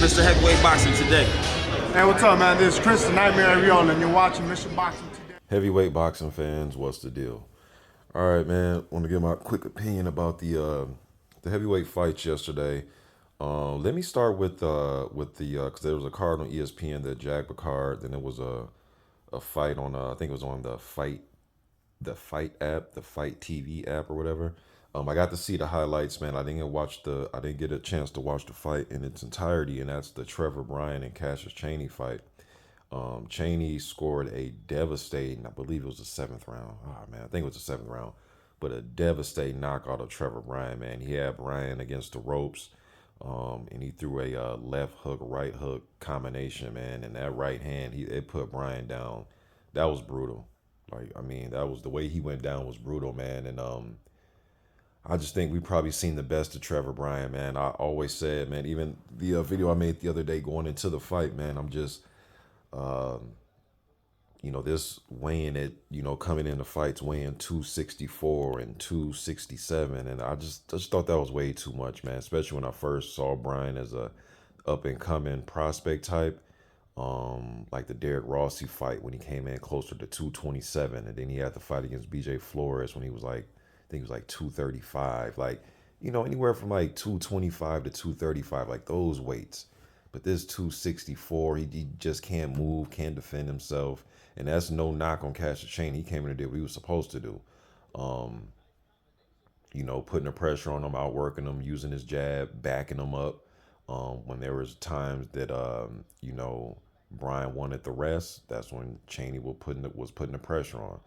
Mr. Heavyweight Boxing today? Hey, what's up, man? This is Chris, the Nightmare Ariel, and you're watching Mr. Boxing today. Heavyweight boxing fans, what's the deal? All right, man. Want to give my quick opinion about the heavyweight fights yesterday. Let me start with the because there was a card on ESPN, the Ajagba card. Then there was a fight on I think it was on the fight app, the Fight TV app or whatever. I got to see the highlights, man. I didn't get a chance to watch the fight in its entirety, and that's the Trevor Bryan and Cassius Chaney fight. Chaney scored a devastating, I believe it was the seventh round. Oh man, I think it was the seventh round, but a devastating knockout of Trevor Bryan, man. He had Bryan against the ropes, and he threw a left hook, right hook combination, man. And that right hand, it put Bryan down. That was brutal. Like, I mean, that was the way he went down was brutal, man. And I just think we probably seen the best of Trevor Bryan, man. I always said, man, even the video I made the other day going into the fight, man, I'm just, this weighing it, coming into fights weighing 264 and 267. And I just thought that was way too much, man, especially when I first saw Bryan as a up and coming prospect type. Like the Derek Rossi fight when he came in closer to 227, and then he had the fight against BJ Flores when he was like, I think he was like 235, like, anywhere from like 225 to 235, like those weights. But this 264, he just can't move, can't defend himself, and that's no knock on Cassius Chaney. He came in and did what he was supposed to do. Putting the pressure on him, outworking him, using his jab, backing him up. When there was times that Bryan wanted the rest, that's when Chaney was putting the pressure on.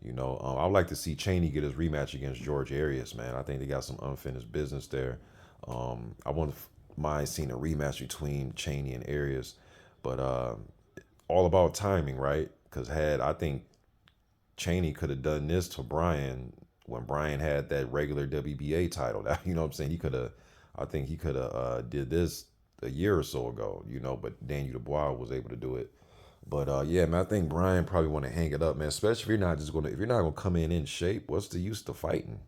I would like to see Chaney get his rematch against George Arias, man. I think they got some unfinished business there. I wouldn't mind seeing a rematch between Chaney and Arias, but all about timing, right? Because I think Chaney could have done this to Bryan when Bryan had that regular WBA title. That, you know what I'm saying? I think he could have did this a year or so ago, but Daniel Dubois was able to do it. But yeah, man, I think Bryan probably want to hang it up, man. Especially if you're not gonna come in shape. What's the use of fighting?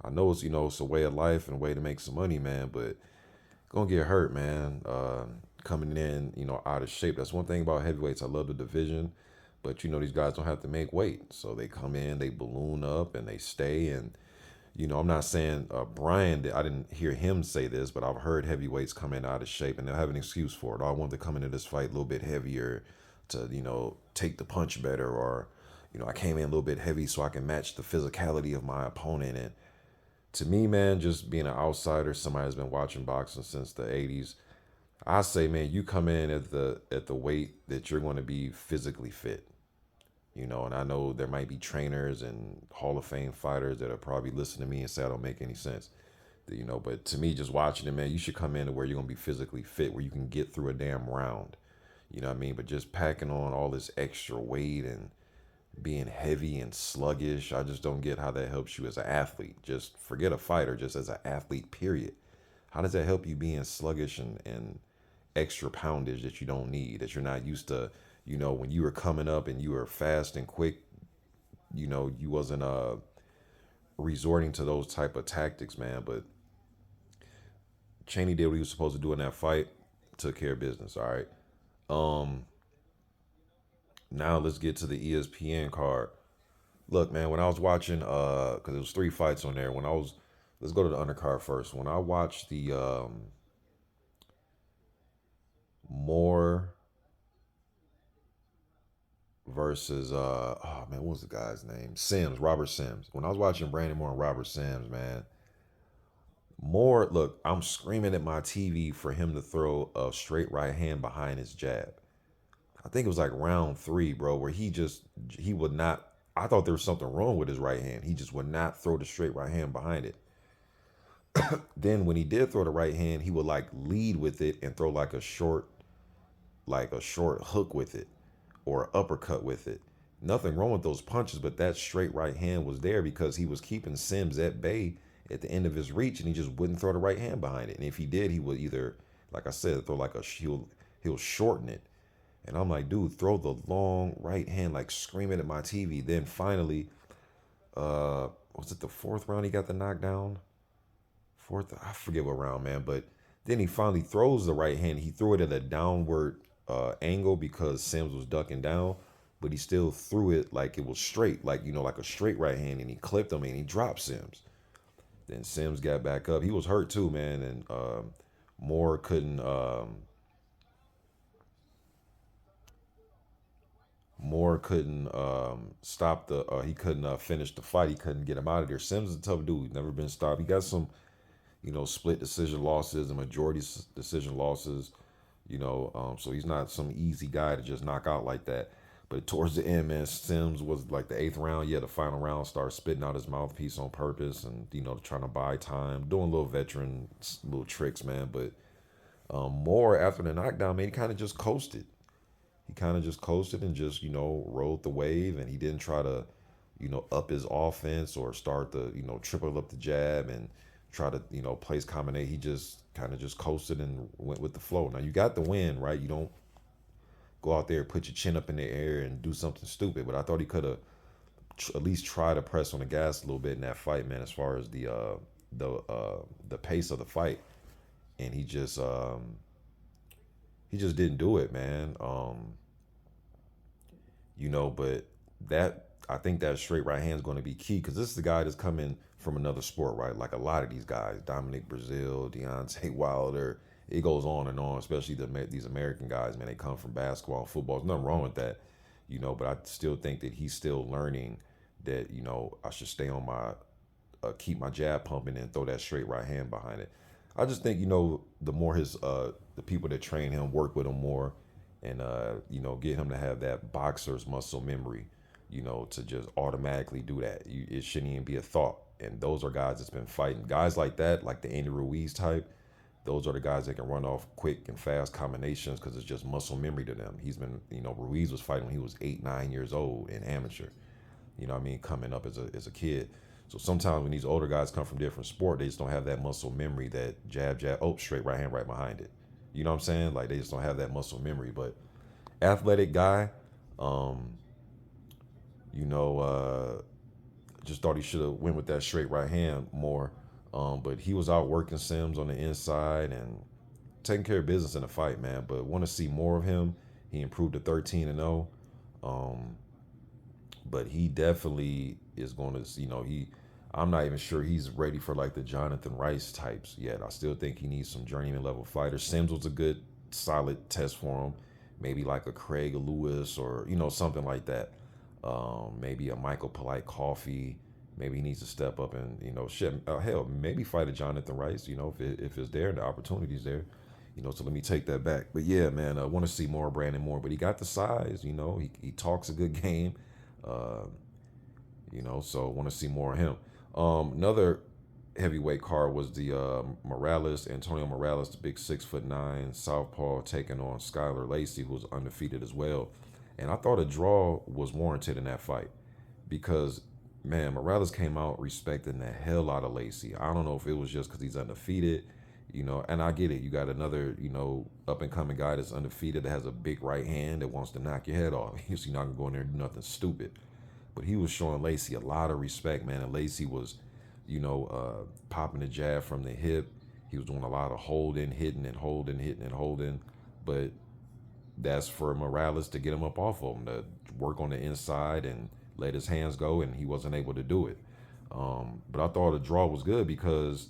I know it's a way of life and a way to make some money, man. But gonna get hurt, man. Coming in, out of shape. That's one thing about heavyweights. I love the division, but these guys don't have to make weight, so they come in, they balloon up, and they stay. And I'm not saying Bryan. I didn't hear him say this, but I've heard heavyweights come in out of shape, and they'll have an excuse for it. Oh, I want to come into this fight a little bit heavier to take the punch better, or I came in a little bit heavy so I can match the physicality of my opponent. And to me, man, just being an outsider, somebody that's been watching boxing since the 80s, I say, man, you come in at the weight that you're going to be physically fit. And I know there might be trainers and Hall of Fame fighters that are probably listening to me and say I don't make any sense. But to me, just watching it, man, you should come in to where you're going to be physically fit, where you can get through a damn round. You know what I mean? But just packing on all this extra weight and being heavy and sluggish, I just don't get how that helps you as an athlete. Just forget a fighter, just as an athlete, period. How does that help you being sluggish and extra poundage that you don't need, that you're not used to? When you were coming up and you were fast and quick, you wasn't resorting to those type of tactics, man. But Chaney did what he was supposed to do in that fight, took care of business, all right? Now let's get to the ESPN card. Look, man, when I was watching, because there was 3 fights on there. Let's go to the undercard first. When I watched the Moore versus what was the guy's name? Robert Sims. When I was watching Brandon Moore and Robert Sims, man, Moore, look, I'm screaming at my TV for him to throw a straight right hand behind his jab. I think it was like round 3, bro, where he would not, I thought there was something wrong with his right hand. He just would not throw the straight right hand behind it. Then when he did throw the right hand, he would like lead with it and throw like a short hook with it or uppercut with it. Nothing wrong with those punches, but that straight right hand was there because he was keeping Sims at bay at the end of his reach, and he just wouldn't throw the right hand behind it. And if he did, he would either, like I said, throw like he'll shorten it. And I'm like, dude, throw the long right hand, like screaming at my TV. Then finally, was it the 4th round he got the knockdown? 4th, I forget what round, man. But Then he finally throws the right hand. He threw it at a downward angle because Sims was ducking down, but he still threw it like it was straight, like like a straight right hand, and he clipped him and he dropped Sims. Then Sims got back up. He was hurt too, man, and Moore couldn't. Moore couldn't stop the. He couldn't finish the fight. He couldn't get him out of there. Sims is a tough dude. He's never been stopped. He got some, split decision losses and majority decision losses. So he's not some easy guy to just knock out like that. But towards the end, man, Sims was like the eighth round. Yeah, the final round, started spitting out his mouthpiece on purpose and trying to buy time, doing little veteran little tricks, man. But Moore after the knockdown, man, he kind of just coasted. He kind of just coasted and just rode the wave, and he didn't try to up his offense or start the triple up the jab and try to place combinate. He just kind of just coasted and went with the flow. Now you got the win, right? You don't go out there, put your chin up in the air and do something stupid. But I thought he could have at least tried to press on the gas a little bit in that fight, man. As far as the pace of the fight, and he just didn't do it, man. But that I think that straight right hand is going to be key because this is the guy that's coming from another sport, right? Like a lot of these guys, Dominic Brazil, Deontay Wilder, it goes on and on. Especially these American guys, man. They come from basketball, and football. There's nothing wrong with that, But I still think that he's still learning that I should stay on my keep my jab pumping and throw that straight right hand behind it. I just think the more the people that train him work with him more, and get him to have that boxer's muscle memory, to just automatically do that. It shouldn't even be a thought. And those are guys that's been fighting. Guys like that, like the Andy Ruiz type, those are the guys that can run off quick and fast combinations because it's just muscle memory to them. He's been, Ruiz was fighting when he was 8, 9 years old in amateur. Coming up as a kid. So sometimes when these older guys come from different sport, they just don't have that muscle memory, that jab, jab, straight right hand right behind it. You know what I'm saying? Like they just don't have that muscle memory. But athletic guy, just thought he should have went with that straight right hand more. But he was out working Sims on the inside and taking care of business in the fight, man. But want to see more of him. He improved to 13-0. But he definitely is going to, I'm not even sure he's ready for like the Jonathan Rice types yet. I still think he needs some journeyman level fighters. Sims was a good, solid test for him. Maybe like a Craig Lewis or, something like that. Maybe a Michael Polite Coffee. Maybe he needs to step up and, hell, maybe fight a Jonathan Rice, if it's there and the opportunity's there. So let me take that back. But yeah, man, I want to see more Brandon Moore. But he got the size, he talks a good game. So I want to see more of him. Another heavyweight card was the Antonio Mireles, the big 6'9" southpaw, taking on Skylar Lacy, who was undefeated as well. And I thought a draw was warranted in that fight because, man, Mireles came out respecting the hell out of Lacy. I don't know if it was just because he's undefeated, and I get it. You got another, up and coming guy that's undefeated that has a big right hand that wants to knock your head off. You're not gonna go in there and do nothing stupid. But he was showing Lacy a lot of respect, man. And Lacy was, popping the jab from the hip. He was doing a lot of holding, hitting, and holding, hitting, and holding. But that's for Mireles to get him up off of him, to work on the inside and let his hands go, and he wasn't able to do it. But I thought the draw was good because,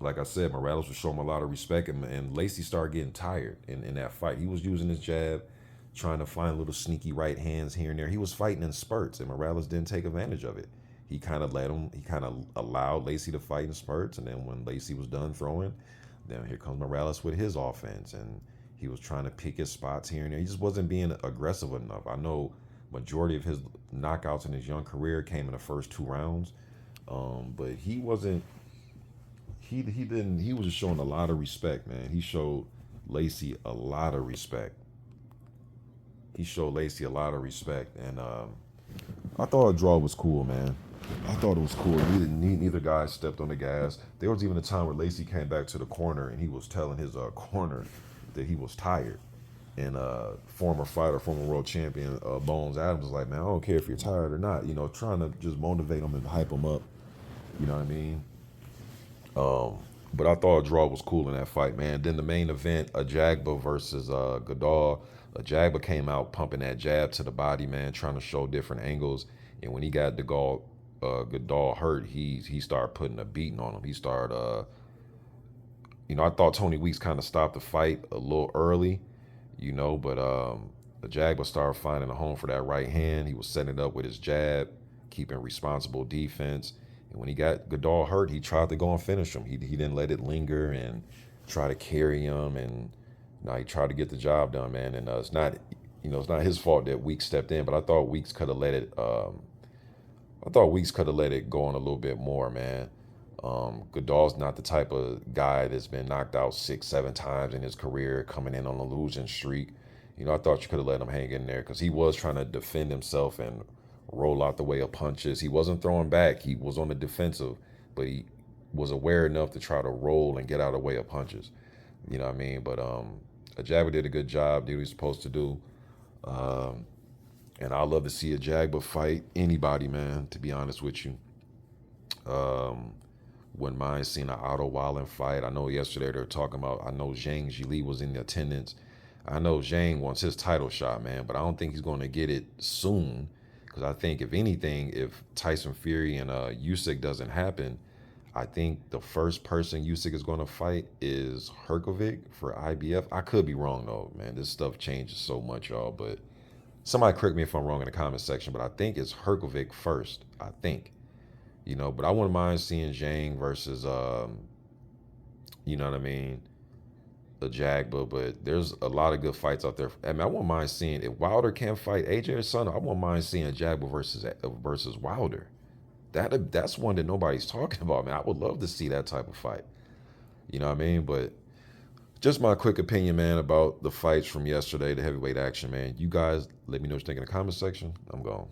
like I said, Mireles was showing him a lot of respect, and Lacy started getting tired in that fight. He was using his jab, trying to find little sneaky right hands here and there. He was fighting in spurts, and Mireles didn't take advantage of it. He kind of allowed Lacy to fight in spurts, and then when Lacy was done throwing, then here comes Mireles with his offense, and he was trying to pick his spots here and there. He just wasn't being aggressive enough. I know majority of his knockouts in his young career came in the first 2 rounds, but he wasn't. He didn't. He was just showing a lot of respect, man. He showed Lacy a lot of respect. And I thought a draw was cool, man. I thought it was cool. Neither guy stepped on the gas. There was even a time where Lacy came back to the corner and he was telling his corner that he was tired. And former fighter, former world champion Bones Adams was like, man, I don't care if you're tired or not. Trying to just motivate him and hype him up. You know what I mean? But I thought a draw was cool in that fight, man. Then the main event, Ajagba versus Goodall. Ajagba came out pumping that jab to the body, man, trying to show different angles. And when he got Goodall hurt, he started putting a beating on him. He started, I thought Tony Weeks kind of stopped the fight a little early, but Ajagba started finding a home for that right hand. He was setting it up with his jab, keeping responsible defense. And when he got Goodall hurt, he tried to go and finish him. He didn't let it linger and try to carry him. And he tried to get the job done, man. And it's not his fault that Weeks stepped in, but I thought Weeks could have let it. I thought Weeks could have let it go on a little bit more, man. Goodall's not the type of guy that's been knocked out 6, 7 times in his career, coming in on a losing streak. I thought you could have let him hang in there because he was trying to defend himself and roll out the way of punches. He wasn't throwing back. He was on the defensive, but he was aware enough to try to roll and get out of the way of punches. You know what I mean? But Ajagba did a good job, did what he was supposed to do. And I love to see Ajagba fight anybody, man, to be honest with you. Wouldn't mind seeing an Otto Wallen fight. I know yesterday they were talking about, I know Zhang Jili was in the attendance. I know Zhang wants his title shot, man, but I don't think he's going to get it soon. Because I think, if anything, if Tyson Fury and Usyk doesn't happen, I think the first person Usyk is going to fight is Herkovic for IBF. I could be wrong, though, man. This stuff changes so much, y'all. But somebody correct me if I'm wrong in the comment section, but I think it's Herkovic first. I think. But I wouldn't mind seeing Zhang versus, you know what I mean, Ajagba, but there's a lot of good fights out there. I wouldn't mind seeing, if Wilder can't fight AJ or son, I wouldn't mind seeing Ajagba versus Wilder. That's one that nobody's talking about, man. I would love to see that type of fight. You know what I mean? But just my quick opinion, man, about the fights from yesterday, the heavyweight action, man. You guys let me know what you think in the comment section. I'm gone.